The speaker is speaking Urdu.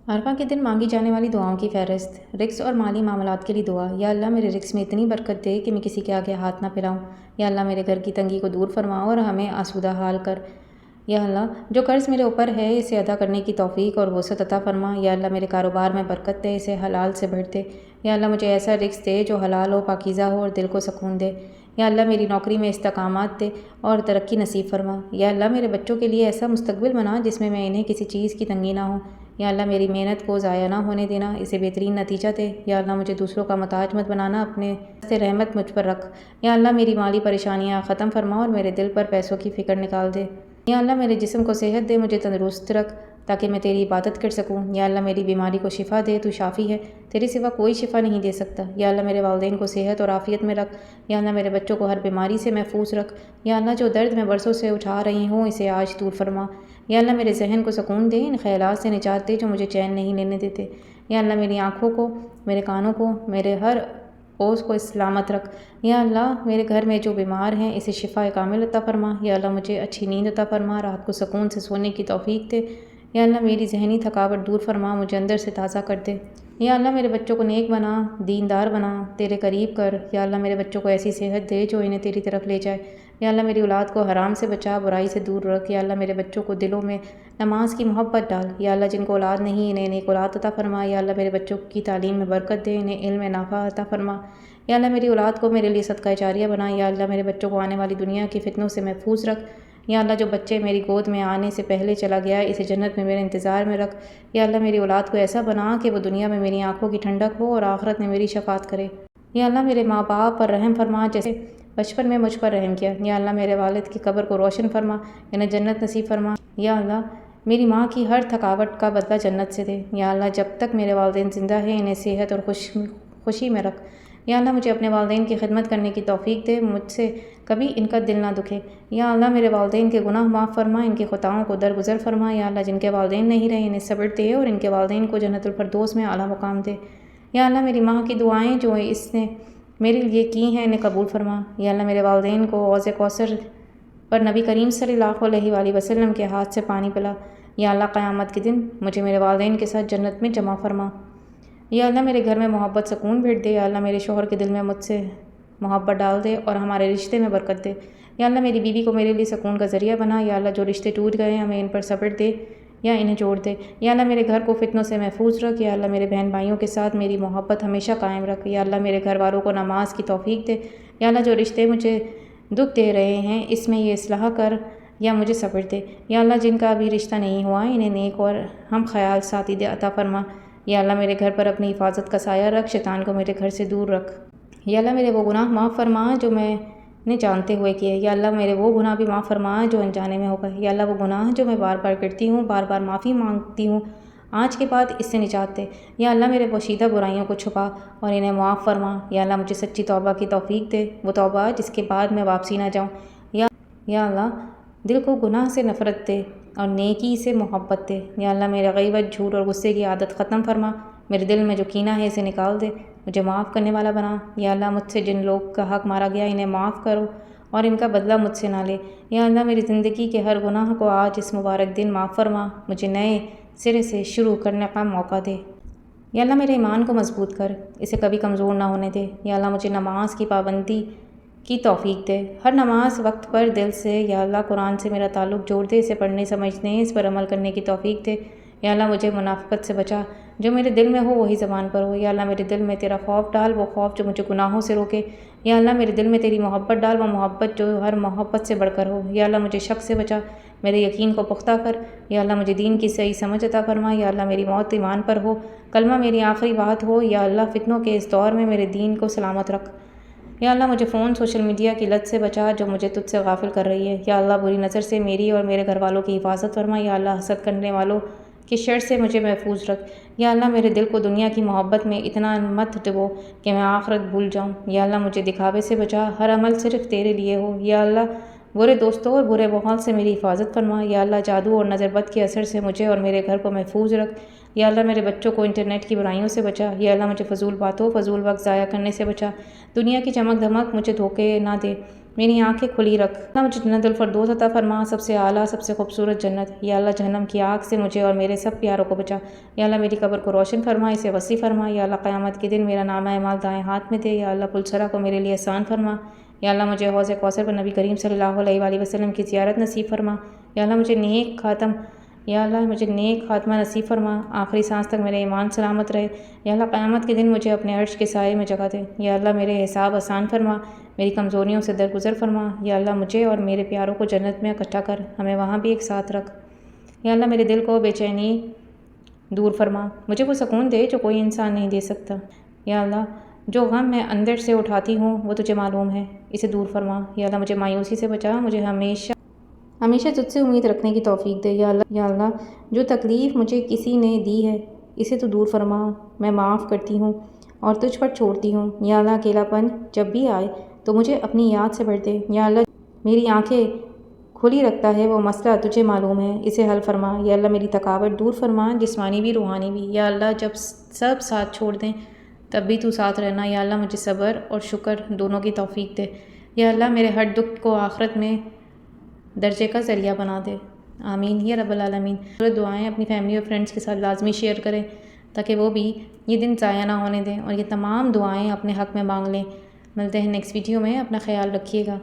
عرفہ کے دن مانگی جانے والی دعاؤں کی فہرست۔ رزق اور مالی معاملات کے لیے دعا۔ یا اللہ میرے رزق میں اتنی برکت دے کہ میں کسی کے آگے ہاتھ نہ پھیلاؤں۔ یا اللہ میرے گھر کی تنگی کو دور فرما اور ہمیں آسودہ حال کر۔ یا اللہ جو قرض میرے اوپر ہے اسے ادا کرنے کی توفیق اور وسعت عطا فرما۔ یا اللہ میرے کاروبار میں برکت دے، اسے حلال سے بھر دے۔ یا اللہ مجھے ایسا رزق دے جو حلال ہو، پاکیزہ ہو اور دل کو سکون دے۔ یا اللہ میری نوکری میں استحکامات دے اور ترقی نصیب فرما۔ یا اللہ میرے بچوں کے لیے ایسا مستقبل بنا جس میں انہیں کسی چیز کی تنگی نہ ہو۔ یا اللہ میری محنت کو ضائع نہ ہونے دینا، اسے بہترین نتیجہ دے۔ یا اللہ مجھے دوسروں کا محتاج مت بنانا، اپنے سے رحمت مجھ پر رکھ۔ یا اللہ میری مالی پریشانیاں ختم فرما اور میرے دل پر پیسوں کی فکر نکال دے۔ یا اللہ میرے جسم کو صحت دے، مجھے تندرست رکھ تاکہ میں تیری عبادت کر سکوں۔ یا اللہ میری بیماری کو شفا دے، تو شافی ہے، تیرے سوا کوئی شفا نہیں دے سکتا۔ یا اللہ میرے والدین کو صحت اور عافیت میں رکھ۔ یا اللہ میرے بچوں کو ہر بیماری سے محفوظ رکھ۔ یا اللہ جو درد میں برسوں سے اٹھا رہی ہوں اسے آج دور فرما۔ یا اللہ میرے ذہن کو سکون دے، ان خیالات سے نجات دے جو مجھے چین نہیں لینے دیتے۔ یا اللہ میری آنکھوں کو، میرے کانوں کو، میرے ہر عضو کو سلامت رکھ۔ یا اللہ میرے گھر میں جو بیمار ہیں اسے شفا کامل عطا فرما۔ یا اللہ مجھے اچھی نیند عطا فرما، رات کو سکون سے سونے کی توفیق دے۔ یا اللہ میری ذہنی تھکاوٹ دور فرما، مجھے اندر سے تازہ کر دے۔ یا اللہ میرے بچوں کو نیک بنا، دیندار بنا، تیرے قریب کر۔ یا اللہ میرے بچوں کو ایسی صحت دے جو انہیں تیری طرف لے جائے۔ یا اللہ میری اولاد کو حرام سے بچا، برائی سے دور رکھ۔ یا اللہ میرے بچوں کو دلوں میں نماز کی محبت ڈال۔ یا اللہ جن کو اولاد نہیں انہیں نیک اولاد عطا فرما۔ یا اللہ میرے بچوں کی تعلیم میں برکت دے، انہیں علم نافع عطا فرما۔ یا اللہ میری اولاد کو میرے لیے صدقہ جاریہ بنا۔ یا اللہ میرے بچوں کو آنے والی دنیا کی فتنوں سے محفوظ رکھ۔ یا اللہ جو بچے میری گود میں آنے سے پہلے چلا گیا اسے جنت میں میرے انتظار میں رکھ۔ یا اللہ میری اولاد کو ایسا بنا کہ وہ دنیا میں میری آنکھوں کی ٹھنڈک ہو اور آخرت میں میری شفاعت کرے۔ یا اللہ میرے ماں باپ پر رحم فرما جیسے بچپن میں مجھ پر رحم کیا۔ یا اللہ میرے والد کی قبر کو روشن فرما، انہیں جنت نصیب فرما۔ یا اللہ میری ماں کی ہر تھکاوٹ کا بدلہ جنت سے دے۔ یا اللہ جب تک میرے والدین زندہ ہیں انہیں صحت اور خوشی میں رکھ۔ یا اللہ مجھے اپنے والدین کی خدمت کرنے کی توفیق دے، مجھ سے کبھی ان کا دل نہ دکھے۔ یا اللہ میرے والدین کے گناہ معاف فرما، ان کی خطاؤں کو درگزر فرما۔ یا اللہ جن کے والدین نہیں رہے انہیں صبر دے اور ان کے والدین کو جنت الفردوس میں اعلیٰ مقام دے۔ یا اللہ میری ماں کی دعائیں جو اس نے میرے لیے کی ہیں انہیں قبول فرما۔ یا اللہ میرے والدین کو حوض کوثر پر نبی کریم صلی اللہ علیہ وآلہ وسلم کے ہاتھ سے پانی پلا۔ یا اللہ قیامت کے دن مجھے میرے والدین کے ساتھ جنت میں جمع فرما۔ یا اللہ میرے گھر میں محبت سکون بھیٹ دے۔ یا اللہ میرے شوہر کے دل میں مجھ سے محبت ڈال دے اور ہمارے رشتے میں برکت دے۔ یا اللہ میری بیوی کو میرے لیے سکون کا ذریعہ بنا۔ یا اللہ جو رشتے ٹوٹ گئے ہیں ہمیں ان پر صبر دے یا انہیں جوڑ دے۔ یا اللہ میرے گھر کو فتنوں سے محفوظ رکھ۔ یا اللہ میرے بہن بھائیوں کے ساتھ میری محبت ہمیشہ قائم رکھ۔ یا اللہ میرے گھر والوں کو نماز کی توفیق دے۔ یا اللہ جو رشتے مجھے دکھ دے رہے ہیں اس میں یہ اصلاح کر یا مجھے صبر دے۔ یا اللہ جن کا ابھی رشتہ نہیں ہوا انہیں نیک اور ہم خیال ساتھی دے عطا فرما۔ یا اللہ میرے گھر پر اپنی حفاظت کا سایہ رکھ، شیطان کو میرے گھر سے دور رکھ۔ یا اللہ میرے وہ گناہ معاف فرما جو میں نے جانتے ہوئے کیے۔ یا اللہ میرے وہ گناہ بھی معاف فرما جو انجانے میں ہو گئے۔ یا اللہ وہ گناہ جو میں بار بار کرتی ہوں، بار بار معافی مانگتی ہوں، آج کے بعد اس سے نجات دے۔ یا اللہ میرے پوشیدہ برائیوں کو چھپا اور انہیں معاف فرما۔ یا اللہ مجھے سچی توبہ کی توفیق دے، وہ توبہ جس کے بعد میں واپسی نہ جاؤں۔ یا اللہ دل کو گناہ سے نفرت دے اور نیکی سے محبت دے۔ یا اللہ میرے غیبت، جھوٹ اور غصے کی عادت ختم فرما۔ میرے دل میں جو کینہ ہے اسے نکال دے، مجھے معاف کرنے والا بنا۔ یا اللہ مجھ سے جن لوگ کا حق مارا گیا انہیں معاف کرو اور ان کا بدلہ مجھ سے نہ لے۔ یا اللہ میری زندگی کے ہر گناہ کو آج اس مبارک دن معاف فرما، مجھے نئے سرے سے شروع کرنے کا موقع دے۔ یا اللہ میرے ایمان کو مضبوط کر، اسے کبھی کمزور نہ ہونے دے۔ یا اللہ مجھے نماز کی پابندی کی توفیق دے، ہر نماز وقت پر دل سے۔ یا اللہ قرآن سے میرا تعلق جوڑ دے، اسے پڑھنے سمجھنے اس پر عمل کرنے کی توفیق دے۔ یا اللہ مجھے منافقت سے بچا، جو میرے دل میں ہو وہی زبان پر ہو۔ یا اللہ میرے دل میں تیرا خوف ڈال، وہ خوف جو مجھے گناہوں سے روکے۔ یا اللہ میرے دل میں تیری محبت ڈال، وہ محبت جو ہر محبت سے بڑھ کر ہو۔ یا اللہ مجھے شک سے بچا، میرے یقین کو پختہ کر۔ یا اللہ مجھے دین کی صحیح سمجھ عطا فرما۔ یا اللہ میری موت ایمان پر ہو، کلمہ میری آخری بات ہو۔ یا اللہ فتنوں کے اس دور میں میرے دین کو سلامت رکھ۔ یا اللہ مجھے فون، سوشل میڈیا کی لت سے بچا جو مجھے تجھ سے غافل کر رہی ہے۔ یا اللہ بری نظر سے میری اور میرے گھر والوں کی حفاظت فرما۔ یا اللہ حسد کرنے والوں کی شر سے مجھے محفوظ رکھ۔ یا اللہ میرے دل کو دنیا کی محبت میں اتنا مت ڈبو کہ میں آخرت بھول جاؤں۔ یا اللہ مجھے دکھاوے سے بچا، ہر عمل صرف تیرے لیے ہو۔ یا اللہ برے دوستوں اور برے ماحول سے میری حفاظت فرما۔ یا اللہ جادو اور نظر بد کے اثر سے مجھے اور میرے گھر کو محفوظ رکھ۔ یا اللہ میرے بچوں کو انٹرنیٹ کی برائیوں سے بچا۔ یا اللہ مجھے فضول باتوں، فضول وقت ضائع کرنے سے بچا، دنیا کی چمک دھمک مجھے دھوکے نہ دے۔ میری آنکھیں کھلی رکھ، اللہ مجھے جنت الفردوس عطا فرما، سب سے اعلیٰ سب سے خوبصورت جنت۔ یا اللہ جہنم کی آگ سے مجھے اور میرے سب پیاروں کو بچا۔ یا اللہ میری قبر کو روشن فرما، اسے وسیع فرما۔ یا اللہ قیامت کے دن میرا نامہ اعمال دائیں ہاتھ میں دے۔ یا اللہ پلسرا کو میرے لیے آسان فرما۔ یا اللہ مجھے حوض کوثر پر نبی کریم صلی اللہ علیہ وآلہ وسلم کی زیارت نصیب فرما۔ یا اللہ مجھے نیک خاتمہ نصیب فرما، آخری سانس تک میرے ایمان سلامت رہے۔ یا اللہ قیامت کے دن مجھے اپنے عرش کے سائے میں جگہ دے۔ یا اللہ میرے حساب آسان فرما، میری کمزوریوں سے درگزر فرما۔ یا اللہ مجھے اور میرے پیاروں کو جنت میں اکٹھا کر ہمیں وہاں بھی ایک ساتھ رکھ۔ یا اللہ میرے دل کو بے چینی دور فرما، مجھے وہ سکون دے جو کوئی انسان نہیں دے سکتا۔ یا اللہ جو غم میں اندر سے اٹھاتی ہوں وہ تجھے معلوم ہے، اسے دور فرما۔ یا اللہ مجھے مایوسی سے بچا، مجھے ہمیشہ تجھ سے امید رکھنے کی توفیق دے۔ یا اللہ جو تکلیف مجھے کسی نے دی ہے اسے تو دور فرما، میں معاف کرتی ہوں اور تجھ پر چھوڑتی ہوں۔ یا اللہ اکیلا پن جب بھی آئے تو مجھے اپنی یاد سے بھر دے۔ یا اللہ میری آنکھیں کھلی رکھتا ہے وہ مسئلہ تجھے معلوم ہے، اسے حل فرما۔ یا اللہ میری تھکاوٹ دور فرما، جسمانی بھی روحانی بھی۔ یا اللہ جب سب ساتھ چھوڑ دیں تب بھی تو ساتھ رہنا۔ یا اللہ مجھے صبر اور شکر دونوں کی توفیق دے۔ یا اللہ میرے ہر دکھ کو آخرت میں درجے کا ذریعہ بنا دے، آمین یا رب العالمین۔ دعائیں اپنی فیملی اور فرینڈس کے ساتھ لازمی شیئر کریں تاکہ وہ بھی یہ دن ضائع نہ ہونے دیں اور یہ تمام دعائیں اپنے حق میں مانگ لیں۔ ملتے ہیں نیکسٹ ویڈیو میں، اپنا خیال رکھیے گا۔